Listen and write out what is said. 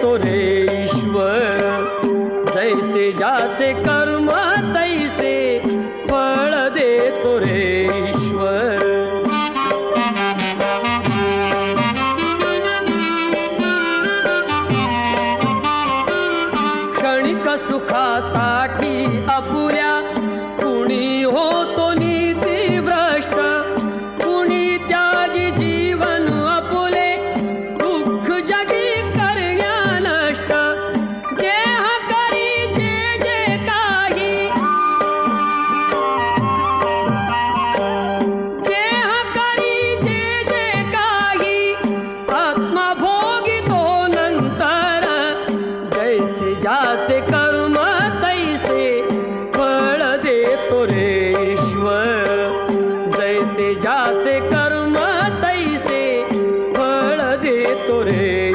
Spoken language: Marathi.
देतो रे ईश्वर, जैसे ज्याचे कर्म तैसे फळ देतो रे ईश्वर. क्षणिक सुखासाठी अपुऱ्या कुणी होतो नीती भ्रष्ट, कुणी त्यागी जीवन अपुले दुःख जगी करण्या नष्ट. देह करी जे जे काही, देह करी जे जे काही, आत्मा भोगी तो नंतर. जैसे ज्याचे कर्म तैसे फळ देतो रे ईश्वर, जैसे ज्याचे कर्म तैसे फळ देतो रे